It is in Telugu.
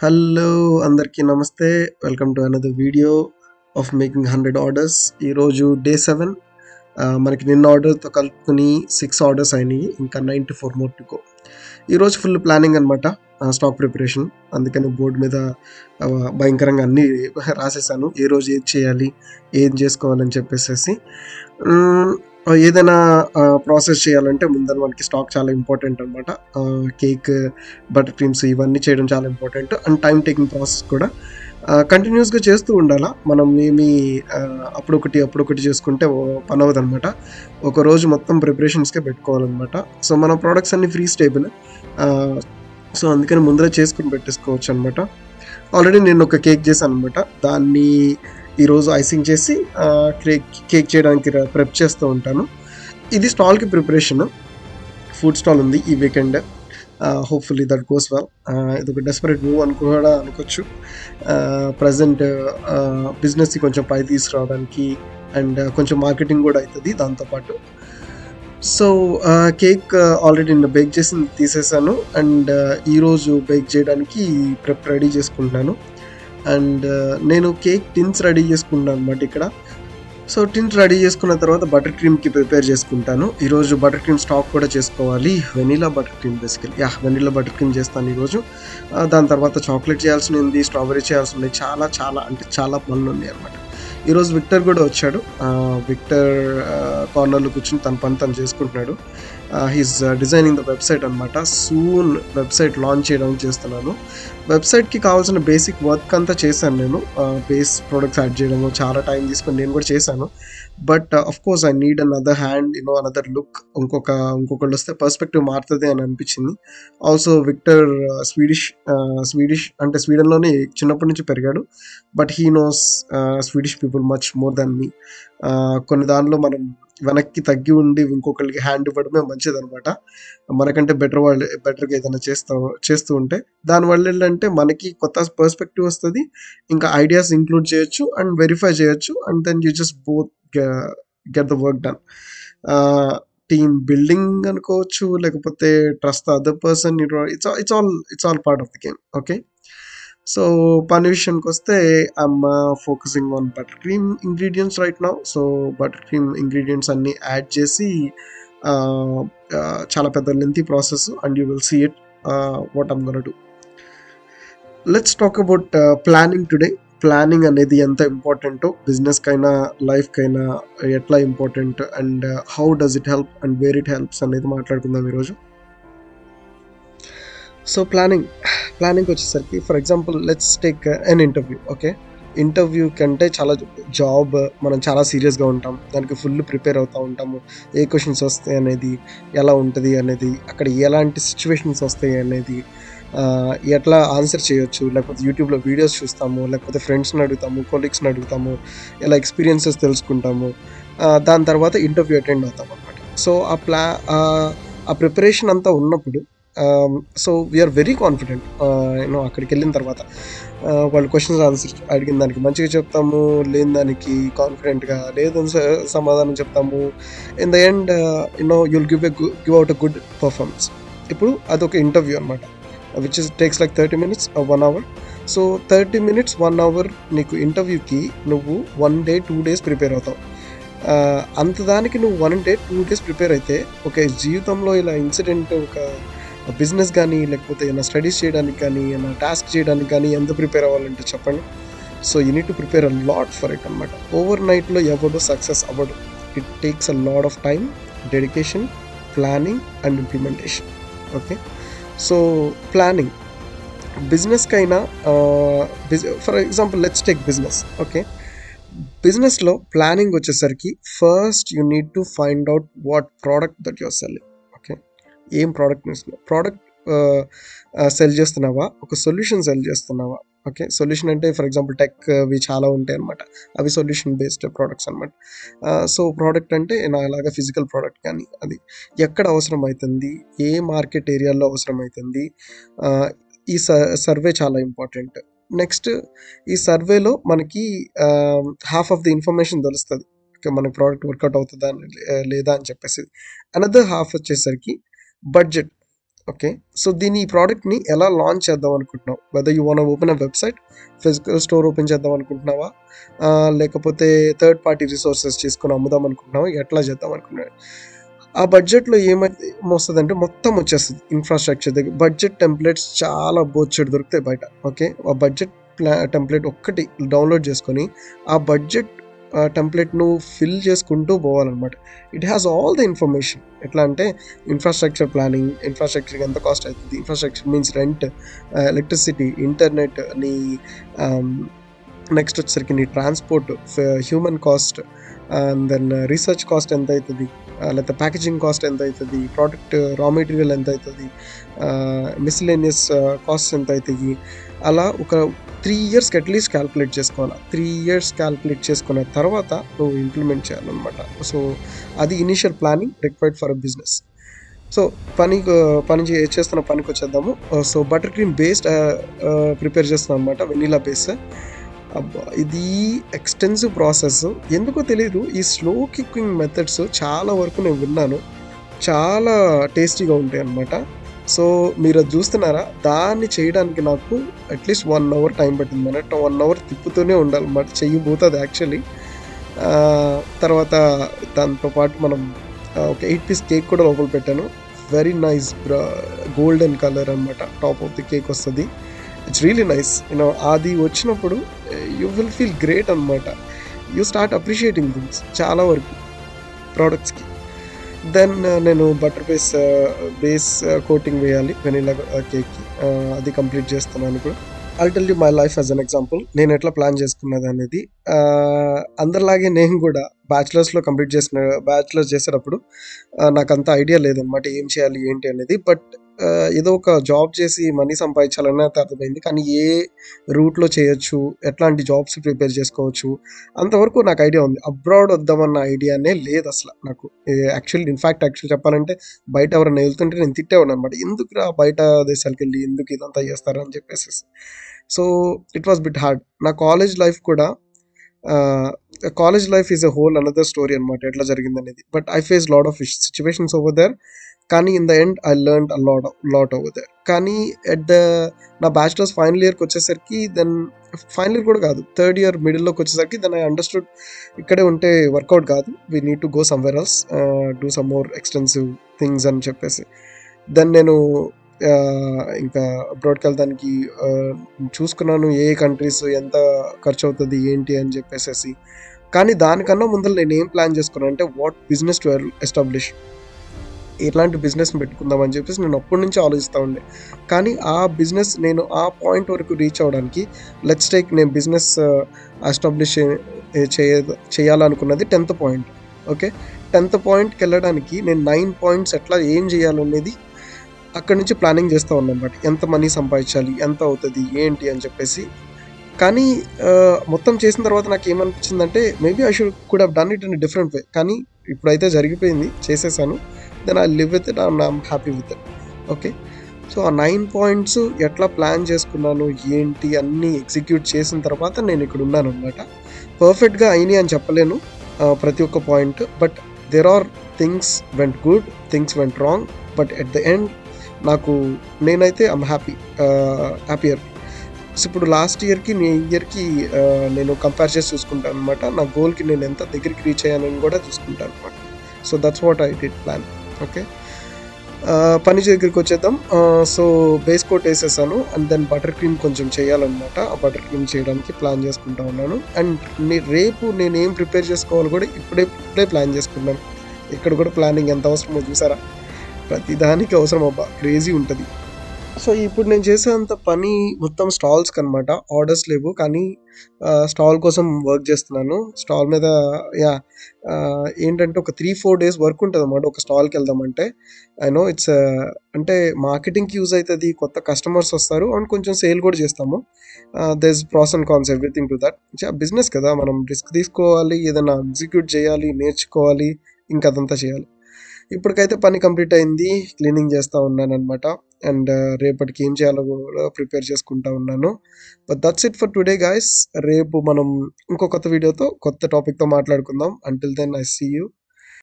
హలో అందరికీ నమస్తే. Welcome to another video of making 100 orders. ఈరోజు డే 7. మనకి నిన్న ఆర్డర్తో కలుపుకొని 6 ఆర్డర్స్ అయినాయి. ఇంకా 94 మోర్ టు గో. ఈరోజు ఫుల్ ప్లానింగ్ అనమాట, స్టాక్ ప్రిపరేషన్. అందుకని బోర్డు మీద భయంకరంగా అన్నీ రాసేసాను. ఏ రోజు ఏది చేయాలి, ఏం చేసుకోవాలని చెప్పేసి. ఏదైనా ప్రాసెస్ చేయాలంటే ముందర మనకి స్టాక్ చాలా ఇంపార్టెంట్ అనమాట. కేక్, బటర్ క్రీమ్స్ ఇవన్నీ చేయడం చాలా important. And time taking process కూడా కంటిన్యూస్గా చేస్తూ ఉండాలా. మనం ఏమి అప్పుడొకటి చేసుకుంటే పని అవ్వదు అనమాట. ఒకరోజు మొత్తం ప్రిపరేషన్స్కే పెట్టుకోవాలన్నమాట. సో మన ప్రోడక్ట్స్ అన్ని ఫ్రీ స్టేబుల్. సో అందుకని ముందర చేసుకుని పెట్టేసుకోవచ్చు అనమాట. ఆల్రెడీ నేను ఒక కేక్ చేశాను అనమాట. దాన్ని ఈరోజు ఐసింగ్ చేసి కేక్ చేయడానికి ప్రెప్ చేస్తూ ఉంటాను. ఇది స్టాల్కి ప్రిపరేషన్. ఫుడ్ స్టాల్ ఉంది ఈ weekend. Hopefully that goes well. ఇది ఒక డెస్పరేట్ మూవ్ అని కూడా అనుకోవచ్చు. ప్రజెంట్ బిజినెస్కి కొంచెం పై తీసుకురావడానికి అండ్ కొంచెం మార్కెటింగ్ కూడా అవుతుంది దాంతోపాటు. సో కేక్ ఆల్రెడీ నేను బేక్ చేసి తీసేసాను. అండ్ ఈరోజు బేక్ చేయడానికి ప్రెప్ రెడీ చేసుకుంటున్నాను. అండ్ నేను కేక్ టిన్స్ రెడీ చేసుకుంటాను అనమాట ఇక్కడ. సో టిన్స్ రెడీ చేసుకున్న తర్వాత బటర్ క్రీమ్కి ప్రిపేర్ చేసుకుంటాను. ఈరోజు బటర్ క్రీమ్ స్టాక్ కూడా చేసుకోవాలి. Vanilla butter cream basically vanilla butter cream చేస్తాను ఈరోజు. దాని తర్వాత చాక్లెట్ చేయాల్సి ఉంది, స్ట్రాబెరీ చేయాల్సి ఉంది. చాలా పనులు ఉన్నాయి అనమాట. ఈరోజు విక్టర్ కూడా వచ్చాడు. విక్టర్ కార్నర్లో కూర్చుని తన పని తను చేసుకుంటున్నాడు. హీస్ డిజైనింగ్ ద వెబ్సైట్ అనమాట. సూన్ వెబ్సైట్ లాంచ్ చేయడానికి చేస్తున్నాను. వెబ్సైట్కి కావాల్సిన బేసిక్ వర్క్ అంతా చేశాను నేను. బేస్ ప్రొడక్ట్స్ యాడ్ చేయడము చాలా టైం తీసుకొని నేను కూడా చేశాను. But of course I need another hand, another look. ఇంకొకళ్ళు వస్తే పర్స్పెక్టివ్ మారుతుంది అని అనిపించింది. ఆల్సో విక్టర్ స్వీడిష్ అంటే స్వీడన్లోనే చిన్నప్పటి నుంచి పెరిగాడు. But he knows Swedish people much more than me. కొన్ని దానిలో మనం వెనక్కి తగ్గి ఉండి ఇంకొకరికి హ్యాండ్ ఇవ్వడమే మంచిది అనమాట. మనకంటే బెటర్గా ఏదైనా చేస్తూ ఉంటే దానివల్ల ఏంటంటే మనకి కొత్త పర్స్పెక్టివ్ వస్తుంది. ఇంకా ఐడియాస్ ఇంక్లూడ్ చేయొచ్చు అండ్ వెరిఫై చేయొచ్చు. And then you just both get the work done. Team building అనుకోవచ్చు, లేకపోతే trust the other person. It's all part of the game. Okay. So పని విషయానికి వస్తే I'm focusing on butter cream ingredients right now. So butter cream ingredients అన్ని యాడ్ చేసి చాలా పెద్ద lengthy process. And you will see it what I'm gonna do. Let's talk about planning today. Planning అనేది ఎంత ఇంపార్టెంటో బిజినెస్కైనా లైఫ్కైనా ఎట్లా important and how does it help and where it helps అనేది మాట్లాడుకుందాం ఈరోజు. సో ప్లానింగ్ వచ్చేసరికి for example let's take an interview. Okay, interview కంటే జాబ్ మనం చాలా సీరియస్గా ఉంటాం. దానికి ఫుల్ ప్రిపేర్ అవుతూ ఉంటాము. ఏ క్వశ్చన్స్ వస్తాయి అనేది, ఎలా ఉంటుంది అనేది, అక్కడ ఎలాంటి సిచ్యువేషన్స్ వస్తాయి అనేది, ఎట్లా ఆన్సర్ చేయొచ్చు, లేకపోతే యూట్యూబ్లో వీడియోస్ చూస్తాము, లేకపోతే ఫ్రెండ్స్ని అడుగుతాము, కొలీగ్స్ని అడుగుతాము, ఎలా ఎక్స్పీరియన్సెస్ తెలుసుకుంటాము. దాని తర్వాత ఇంటర్వ్యూ అటెండ్ అవుతాం అనమాట. సో ఆ ప్రిపరేషన్ అంతా ఉన్నప్పుడు సో వీఆర్ వెరీ కాన్ఫిడెంట్. అక్కడికి వెళ్ళిన తర్వాత వాళ్ళు క్వశ్చన్స్ ఆన్సర్ అడిగిన దానికి మంచిగా చెప్తాము, లేని దానికి కాన్ఫిడెంట్గా లేదని సమాధానం చెప్తాము. In the end you'll give out a good performance. ఇప్పుడు అదొక ఇంటర్వ్యూ అనమాట, which takes like 30 minutes or 1 hour. So 30 minutes 1 hour నీకు ఇంటర్వ్యూకి నువ్వు 1 day 2 days ప్రిపేర్ అవుతావు. అంత దానికి నువ్వు 1 day 2 days ప్రిపేర్ అయితే ఒక జీవితంలో ఇలా ఇన్సిడెంట్, ఒక బిజినెస్ కానీ లేకపోతే ఏమైనా స్టడీస్ చేయడానికి కానీ ఏమైనా టాస్క్ చేయడానికి కానీ ఎంత ప్రిపేర్ అవ్వాలంటే చెప్పండి. So you need to prepare a lot for it అనమాట. ఓవర్ నైట్లో ఎవడు సక్సెస్ అవ్వడు. It takes a lot of time, dedication, planning and implementation. Okay. So planning బిజినెస్కైనా, for example let's take business. Okay, బిజినెస్లో ప్లానింగ్ వచ్చేసరికి first you need to find out what product that your selling. Okay, ఏం ప్రోడక్ట్ సెల్ చేస్తున్నావా, ఒక సొల్యూషన్ సెల్ చేస్తున్నావా? ఓకే, సొల్యూషన్ అంటే ఫర్ ఎగ్జాంపుల్ టెక్వి చాలా ఉంటాయి అనమాట. అవి సొల్యూషన్ బేస్డ్ ప్రోడక్ట్స్ అనమాట. సో ప్రోడక్ట్ అంటే అలాగా ఫిజికల్ ప్రోడక్ట్ కానీ అది ఎక్కడ అవసరం అవుతుంది, ఏ మార్కెట్ ఏరియాలో అవసరం అవుతుంది. ఈ సర్వే చాలా ఇంపార్టెంట్. నెక్స్ట్ ఈ సర్వేలో మనకి హాఫ్ ఆఫ్ ది ఇన్ఫర్మేషన్ తెలుస్తుంది. ఓకే, మన ప్రోడక్ట్ వర్కౌట్ అవుతుందా లేదా అని చెప్పేసి. అనదర్ హాఫ్ వచ్చేసరికి బడ్జెట్. ఓకే. సో ఈ ప్రోడక్ట్‌ని ఎలా లాంచ్ చేద్దాం అనుకుంటున్నావు? Whether you want open a website, physical store open చేద్దాం అనుకుంటున్నావా? లేకపోతే థర్డ్ పార్టీ రిసోర్సెస్ తీసుకొని అమ్ముదాం అనుకుంటున్నావా? ఎట్లా చేద్దాం అనుకున్నావు? ఆ బడ్జెట్‌లో ఏమొస్తదంటే మొత్తం వచ్చేస్తది. ఇన్‌ఫ్రాస్ట్రక్చర్ దగ్గర బడ్జెట్ టెంప్లేట్స్ చాలా బొచ్చెడు దొరుకుతాయి బయట. ఓకే. ఆ బడ్జెట్ టెంప్లేట్ ఒక్కటి డౌన్‌లోడ్ చేసుకొని, ఆ బడ్జెట్ టెంప్లేట్ నువ్వు ఫిల్ చేసుకుంటూ పోవాలన్నమాట. It has all the information. ఎట్లా అంటే ఇన్‌ఫ్రాస్ట్రక్చర్ ప్లానింగ్, ఇన్‌ఫ్రాస్ట్రక్చర్‌కి ఎంత కాస్ట్ అయితది, infrastructure means rent, electricity, internet, నీ ఆహ్, నెక్స్ట్ వచ్చేసరికి నీ transport, human cost, and then research cost ఎంత అయితది, లేకపోతే ప్యాకేజింగ్ కాస్ట్ ఎంత అవుతుంది, ప్రోడక్ట్ రా మెటీరియల్ ఎంత అవుతుంది, మిస్లేనియస్ కాస్ట్ ఎంత అవుతాయి, అలా ఒక 3 ఇయర్స్కి అట్లీస్ట్ క్యాల్కులేట్ చేసుకోవాలి. 3 ఇయర్స్ క్యాల్కులేట్ చేసుకున్న తర్వాత నువ్వు ఇంప్లిమెంట్ చేయాలన్నమాట. సో అది initial planning required for a business. So చేస్తున్న పనికి వచ్చేద్దాము. So butter cream based prepare చేస్తున్నాం అనమాట, వెనీలా బేస్. అబ్బా! ఇది ఎక్స్‌టెన్సివ్ ప్రాసెస్. ఎందుకో తెలీదు, ఈ స్లో కుకింగ్ మెథడ్స్ చాలా వరకు నేను విన్నాను. చాలా టేస్టీగా ఉంటాయన్నమాట. సో మీరది చూస్తున్నారా? దాన్ని చేయడానికి నాకు అట్‌లీస్ట్ 1 అవర్ టైం పట్టిందన్నమాట. 1 అవర్ తిప్పుతూనే ఉండాలన్నమాట. చెయ్యి పోతది యాక్చువల్లీ. తర్వాత దాంతో పాటు మనం ఒక 8 పీస్ కేక్ కూడా లోపల పెట్టాను. వెరీ నైస్ గోల్డెన్ కలర్ అనమాట. టాప్ ఆఫ్ ది కేక్ వస్తది. It's really nice. అది వచ్చినప్పుడు యూ విల్ ఫీల్ గ్రేట్ అనమాట. యూ స్టార్ట్ అప్రిషియేటింగ్ థింగ్స్ చాలా వరకు ప్రోడక్ట్స్కి. దెన్ నేను బటర్ బేస్ కోటింగ్ వేయాలి వెనీలా కేక్కి. అది కంప్లీట్ చేస్తున్నాను ఇప్పుడు. I'll tell you my life as an example. నేను ఎట్లా ప్లాన్ చేసుకున్నది అనేది. అందరిలాగే నేను కూడా బ్యాచిలర్స్ చేసేటప్పుడు నాకు అంత ఐడియా లేదనమాట, ఏం చేయాలి ఏంటి అనేది. బట్ ఏదో ఒక జాబ్ చేసి మనీ సంపాదించాలని అయితే అర్థమైంది. కానీ ఏ రూట్లో చేయొచ్చు, ఎట్లాంటి జాబ్స్ ప్రిపేర్ చేసుకోవచ్చు, అంతవరకు నాకు ఐడియా ఉంది. అబ్రాడ్ వద్దామన్న ఐడియానే లేదు అసలు నాకు. యాక్చువల్ చెప్పాలంటే బయట ఎవరైనా వెళ్తుంటే నేను తిట్టేవాడు అనమాట, ఎందుకురా బయట దేశాలకు వెళ్ళి ఎందుకు ఇదంతా చేస్తారు అని చెప్పేసి. So it was bit hard. నా college life is a whole another story అనమాట, ఎట్లా జరిగింది అనేది. But I face lot of situations over there. కానీ in the end I learn a lot over there. కానీ నా బ్యాచిలర్స్ ఫైనల్ ఇయర్కి వచ్చేసరికి, దెన్ ఫైనల్ ఇయర్ కూడా కాదు, థర్డ్ ఇయర్ మిడిల్లోకి వచ్చేసరికి దెన్ ఐ అండర్స్టూడ్ ఇక్కడే ఉంటే వర్కౌట్ కాదు, we need to go somewhere else, do some more extensive things అని చెప్పేసి. దెన్ నేను ఇంకా అబ్రాడ్కి వెళ్తానికి చూసుకున్నాను, ఏ కంట్రీస్ ఎంత ఖర్చు అవుతుంది ఏంటి అని చెప్పేసి. కానీ దానికన్నా ముందర నేను ఏం ప్లాన్ చేసుకున్నాను అంటే, వాట్ బిజినెస్ టు ఎస్టాబ్లిష్, ఎట్లాంటి బిజినెస్ని పెట్టుకుందాం అని చెప్పేసి నేను అప్పటి నుంచి ఆలోచిస్తూ ఉండే. కానీ ఆ బిజినెస్ నేను ఆ పాయింట్ వరకు రీచ్ అవ్వడానికి, లెట్స్ టేక్ నేను బిజినెస్ ఎస్టాబ్లిష్ చేయాలనుకున్నది 10th పాయింట్. ఓకే, 10th పాయింట్కి వెళ్ళడానికి నేను 9 పాయింట్స్ ఎట్లా ఏం చేయాలనేది అక్కడి నుంచి ప్లానింగ్ చేస్తూ ఉన్నాం అన్నమాట. ఎంత మనీ సంపాదించాలి, ఎంత అవుతుంది ఏంటి అని చెప్పేసి. కానీ మొత్తం చేసిన తర్వాత నాకు ఏమనిపించిందంటే, maybe I could have done it in different way. కానీ ఇప్పుడైతే జరిగిపోయింది, చేసేసాను. Then I live with it, I'm happy with it. Okay. So ఆ 9 పాయింట్స్ ఎట్లా ప్లాన్ చేసుకున్నాను ఏంటి అన్నీ ఎగ్జిక్యూట్ చేసిన తర్వాత నేను ఇక్కడ ఉన్నాను అనమాట. పర్ఫెక్ట్గా అయినాయి అని చెప్పలేను ప్రతి ఒక్క point, but there are things went good, things went wrong, but at the end నేనైతే ఐఎమ్ హ్యాపీయర్. సో ఇప్పుడు లాస్ట్ ఇయర్కి ఇయర్కి నేను కంపేర్ చేసి చూసుకుంటాను అనమాట. నా గోల్కి నేను ఎంత దగ్గరికి రీచ్ అయ్యానని కూడా చూసుకుంటాను అనమాట. So that's what I did plan. Okay, పని దగ్గరికి వచ్చేద్దాం. సో బేస్ కోట్ వేసేసాను, అండ్ దెన్ బటర్ క్రీమ్ కొంచెం చేయాలన్నమాట. ఆ బటర్ క్రీమ్ చేయడానికి ప్లాన్ చేసుకుంటా ఉన్నాను. అండ్ రేపు నేను ఏం ప్రిపేర్ చేసుకోవాలో కూడా ఇప్పుడే ప్లాన్ చేసుకున్నాను. ఇక్కడ కూడా ప్లానింగ్ ఎంత అవసరమో చూసారా, ప్రతిదానికి అవసరం అబ్బా, క్రేజీ ఉంటుంది. సో ఇప్పుడు నేను చేసేంత పని మొత్తం స్టాల్స్కి అనమాట. ఆర్డర్స్ లేవు, కానీ స్టాల్ కోసం వర్క్ చేస్తున్నాను. స్టాల్ మీద ఏంటంటే ఒక 3-4 డేస్ వర్క్ ఉంటుంది అనమాట ఒక స్టాల్కి వెళ్దామంటే. ఐ నో ఇట్స్ అంటే మార్కెటింగ్కి యూజ్ అవుతుంది, కొత్త కస్టమర్స్ వస్తారు, అండ్ కొంచెం సేల్ కూడా చేస్తాము. There is pros and cons everything to that. Business కదా, మనం రిస్క్ తీసుకోవాలి, ఏదైనా ఎగ్జిక్యూట్ చేయాలి, నేర్చుకోవాలి, ఇంకా అదంతా చేయాలి. ఇప్పటికైతే పని కంప్లీట్ అయింది, క్లీనింగ్ చేస్తూ ఉన్నాను అనమాట. అండ్ రేపటికి ఏం చేయాలో కూడా ప్రిపేర్ చేసుకుంటా ఉన్నాను. But that's it for today guys. రేపు మనం ఇంకో కొత్త వీడియోతో కొత్త టాపిక్తో మాట్లాడుకుందాం. Until then I see you.